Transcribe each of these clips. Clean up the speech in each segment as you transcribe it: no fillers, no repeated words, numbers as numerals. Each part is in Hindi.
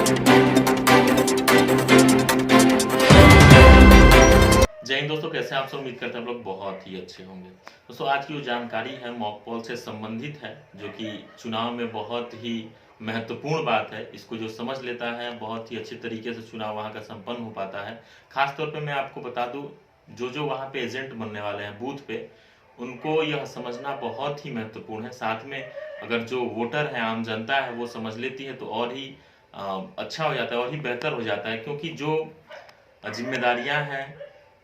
जय हिंद दोस्तों, कैसे हैं आप सब। उम्मीद करते हैं आप लोग बहुत ही अच्छे होंगे। दोस्तों आज की जो जानकारी है मॉक पोल से संबंधित है, जो कि चुनाव में बहुत ही महत्वपूर्ण बात है। इसको जो समझ लेता है बहुत ही अच्छे तरीके से चुनाव वहां का संपन्न हो पाता है। खास तौर पे मैं आपको बता दूं, जो जो वहां पे एजेंट बनने वाले हैं बूथ पे, उनको यह समझना बहुत ही महत्वपूर्ण है। साथ में अगर जो वोटर है, आम जनता है, वो समझ लेती है तो और ही अच्छा हो जाता है और ही बेहतर हो जाता है। क्योंकि जो जिम्मेदारियां हैं,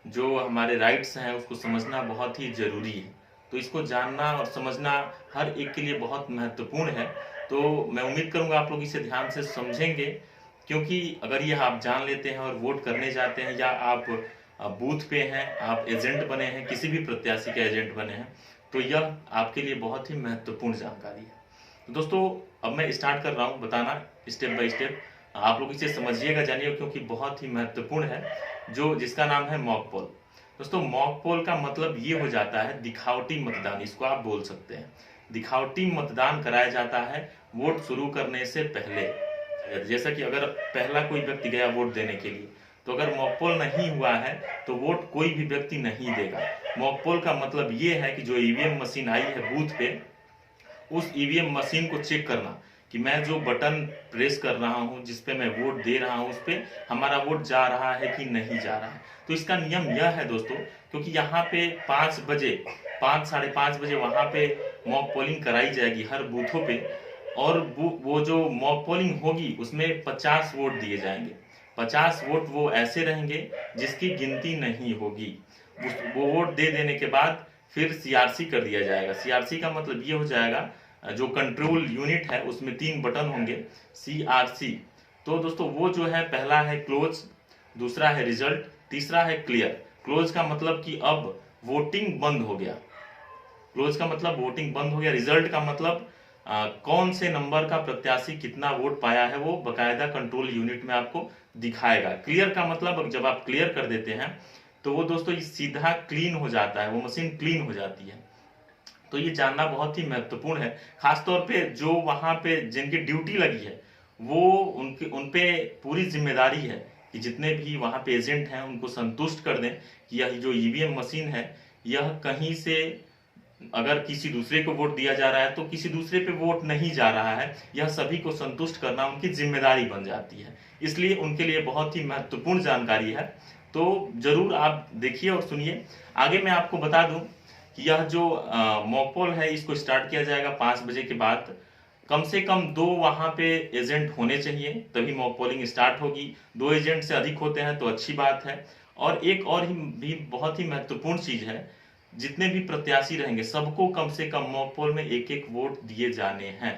जो हमारे राइट्स हैं, उसको समझना बहुत ही ज़रूरी है। तो इसको जानना और समझना हर एक के लिए बहुत महत्वपूर्ण है। तो मैं उम्मीद करूंगा आप लोग इसे ध्यान से समझेंगे, क्योंकि अगर यह आप जान लेते हैं और वोट करने जाते हैं, या आप बूथ पे हैं, आप एजेंट बने हैं, किसी भी प्रत्याशी के एजेंट बने हैं, तो यह आपके लिए बहुत ही महत्वपूर्ण जानकारी है। तो दोस्तों अब मैं स्टार्ट कर रहा हूँ बताना स्टेप बाय स्टेप। आप लोग इसे समझिएगा, जानिए, क्योंकि बहुत ही महत्वपूर्ण है, जो जिसका नाम है मॉक पोल। दोस्तों मॉक पोल का मतलब ये हो जाता है दिखावटी मतदान, इसको आप बोल सकते हैं। दिखावटी मतदान कराया जाता है वोट शुरू करने से पहले। जैसा कि अगर पहला कोई व्यक्ति गया वोट देने के लिए, तो अगर मॉक पोल नहीं हुआ है तो वोट कोई भी व्यक्ति नहीं देगा। मॉक पोल का मतलब ये है कि जो ईवीएम मशीन आई है बूथ पे, उस ईवीएम मशीन को चेक करना कि मैं जो बटन प्रेस कर रहा हूं, जिस पे मैं वोट दे रहा हूं, उस पे हमारा वोट जा रहा है कि नहीं जा रहा है। तो इसका नियम यह है दोस्तों, क्योंकि यहाँ पे 5 बजे, 5 साढ़े 5 बजे वहां पे मॉक पोलिंग कराई जाएगी हर बूथों पे। और वो जो मॉक पोलिंग होगी उसमें 50 वोट दिए जाएंगे। 50 वोट वो ऐसे रहेंगे जिसकी गिनती नहीं होगी। वो वोट दे देने के बाद फिर सीआरसी कर दिया जाएगा। सीआरसी का मतलब ये हो जाएगा, जो कंट्रोल यूनिट है उसमें 3 बटन होंगे, सीआरसी। तो दोस्तों वो जो है, पहला है क्लोज, दूसरा है रिजल्ट, तीसरा है क्लियर। क्लोज का मतलब कि अब वोटिंग बंद हो गया। क्लोज का मतलब वोटिंग बंद हो गया। रिजल्ट का मतलब कौन से नंबर का प्रत्याशी कितना वोट पाया है, वो बकायदा कंट्रोल यूनिट में आपको दिखाएगा। क्लियर का मतलब जब आप क्लियर कर देते हैं तो वो दोस्तों सीधा क्लीन हो जाता है, वो मशीन क्लीन हो जाती है। तो ये जानना बहुत ही महत्वपूर्ण है। खासतौर पे जो वहां पे जिनकी ड्यूटी लगी है, वो उनपे पूरी जिम्मेदारी है कि जितने भी वहां पे एजेंट हैं उनको संतुष्ट कर दें कि यह जो ईवीएम मशीन है, यह कहीं से अगर किसी दूसरे को वोट दिया जा रहा है तो किसी दूसरे पे वोट नहीं जा रहा है। यह सभी को संतुष्ट करना उनकी जिम्मेदारी बन जाती है, इसलिए उनके लिए बहुत ही महत्वपूर्ण जानकारी है। तो जरूर आप देखिए और सुनिए। आगे मैं आपको बता दूं कि यह जो मॉक पोल है, इसको स्टार्ट किया जाएगा 5 बजे के बाद। कम से कम 2 वहां पे एजेंट होने चाहिए, तभी मॉक पोलिंग स्टार्ट होगी। 2 एजेंट से अधिक होते हैं तो अच्छी बात है। और एक और ही भी बहुत ही महत्वपूर्ण चीज है, जितने भी प्रत्याशी रहेंगे सबको कम से कम मॉक पोल में एक एक वोट दिए जाने हैं।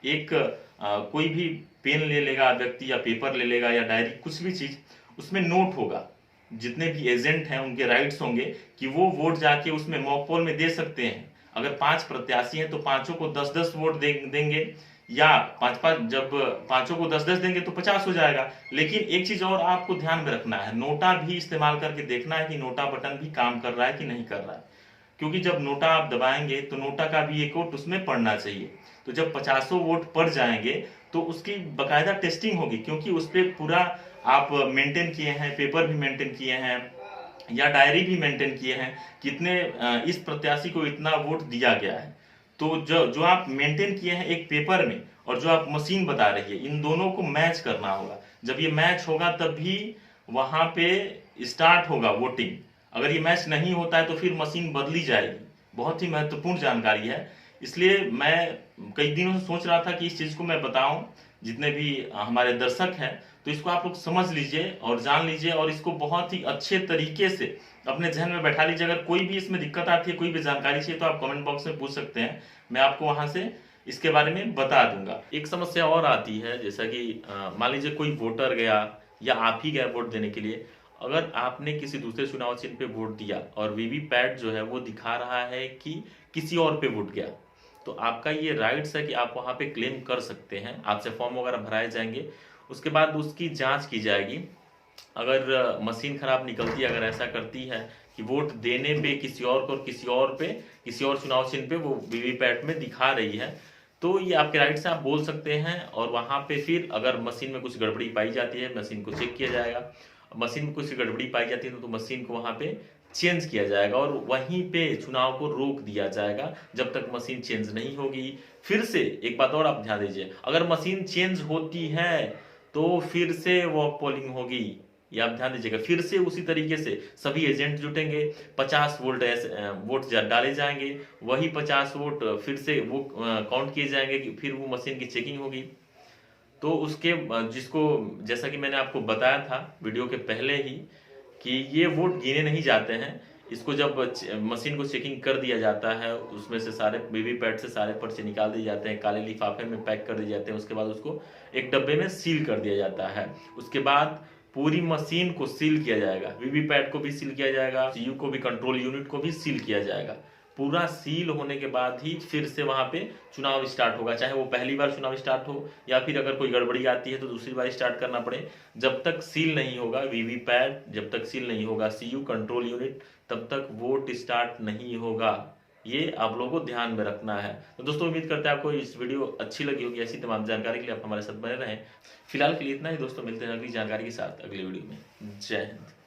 एक कोई भी पेन ले लेगा व्यक्ति, या पेपर ले लेगा, या डायरी, कुछ भी चीज, उसमें नोट होगा। जितने भी एजेंट हैं उनके राइट्स होंगे कि वो वोट जाके उसमें मॉक पोल में दे सकते हैं। अगर 5 प्रत्याशी हैं तो पांचों को 10-10 वोट देंगे, या 5-5, जब पांचों को 10-10 देंगे तो 50 हो जाएगा। लेकिन एक चीज और आपको ध्यान में रखना है, नोटा भी इस्तेमाल करके देखना है कि नोटा बटन भी काम कर रहा है कि नहीं कर रहा है। क्योंकि जब नोटा आप दबाएंगे तो नोटा का भी एक वोट उसमें पड़ना चाहिए। तो जब 50 वोट पड़ जाएंगे तो उसकी बकायदा टेस्टिंग होगी, क्योंकि उस पर पूरा आप मेंटेन किए हैं, पेपर भी मेंटेन किए हैं, या डायरी भी मेंटेन किए हैं, कितने इस प्रत्याशी को इतना वोट दिया गया है। तो जो जो आप मेंटेन किए हैं एक पेपर में, और जो आप मशीन बता रही है, इन दोनों को मैच करना होगा। जब ये मैच होगा तब भी वहां पे स्टार्ट होगा वोटिंग। अगर ये मैच नहीं होता है तो फिर मशीन बदली जाएगी। बहुत ही महत्वपूर्ण जानकारी है, इसलिए मैं कई दिनों से सोच रहा था कि इस चीज को मैं बताऊं। जितने भी हमारे दर्शक हैं, तो इसको आप लोग समझ लीजिए और जान लीजिए, और इसको बहुत ही अच्छे तरीके से अपने जहन में बैठा लीजिए। अगर कोई भी इसमें दिक्कत आती है, कोई भी जानकारी चाहिए, तो आप कमेंट बॉक्स में पूछ सकते हैं, मैं आपको वहां से इसके बारे में बता दूंगा। एक समस्या और आती है, जैसा कि मान लीजिए कोई वोटर गया, या आप ही गए वोट देने के लिए। अगर आपने किसी दूसरे चुनाव चिन्ह पे वोट दिया और वीवीपैट जो है वो दिखा रहा है कि किसी और पे वोट गया, तो आपका ये राइट्स है कि आप वहां पे क्लेम कर सकते हैं। आपसे फॉर्म वगैरह भराए जाएंगे, उसके बाद उसकी जांच की जाएगी। अगर मशीन खराब निकलती है, अगर ऐसा करती है कि वोट देने पे किसी और को और किसी और पे, किसी और चुनाव चिन्ह पे वो वीवीपैट में दिखा रही है, तो ये आपके राइट से आप बोल सकते हैं, और वहाँ पे फिर अगर मशीन में कुछ गड़बड़ी पाई जाती है, मशीन को चेक किया जाएगा। मशीन में कुछ गड़बड़ी पाई जाती है तो मशीन को वहाँ पे चेंज किया जाएगा और वहीं पे चुनाव को रोक दिया जाएगा जब तक मशीन चेंज नहीं होगी। फिर से एक बात और आप ध्यान दीजिए, अगर मशीन चेंज होती है तो फिर से वॉक पोलिंग होगी। ये आप ध्यान दीजिएगा, फिर से उसी तरीके से सभी एजेंट जुटेंगे, 50 वोल्ट वोट डाले जाएंगे, वही 50 वोट फिर से वो काउंट किए जाएंगे कि फिर वो मशीन की चेकिंग होगी। तो उसके जिसको, जैसा कि मैंने आपको बताया था वीडियो के पहले ही, कि ये वोट गिने नहीं जाते हैं। इसको जब मशीन को चेकिंग कर दिया जाता है, उसमें से सारे वीवीपैट से सारे पर्चे निकाल दिए जाते हैं, काले लिफाफे में पैक कर दिए जाते हैं, उसके बाद उसको एक डब्बे में सील कर दिया जाता है। उसके बाद पूरी मशीन को सील किया जाएगा, वीवीपैट को भी सील किया जाएगा, सीयू को भी, कंट्रोल यूनिट को भी सील किया जाएगा। पूरा सील होने के बाद ही फिर से वहां पे चुनाव स्टार्ट होगा, चाहे वो पहली बार चुनाव स्टार्ट हो या फिर अगर कोई गड़बड़ी आती है तो दूसरी बार स्टार्ट करना पड़े। जब तक सील नहीं होगा वीवीपैट, जब तक सील नहीं होगा सीयू, कंट्रोल यूनिट, तब तक वोट स्टार्ट नहीं होगा। ये आप लोगों को ध्यान में रखना है। तो दोस्तों उम्मीद करते हैं आपको इस वीडियो अच्छी लगी होगी। ऐसी तमाम जानकारी के लिए आप हमारे साथ बने रहें। फिलहाल के लिए इतना ही दोस्तों, मिलते हैं अगली जानकारी के साथ अगले वीडियो में। जय हिंद।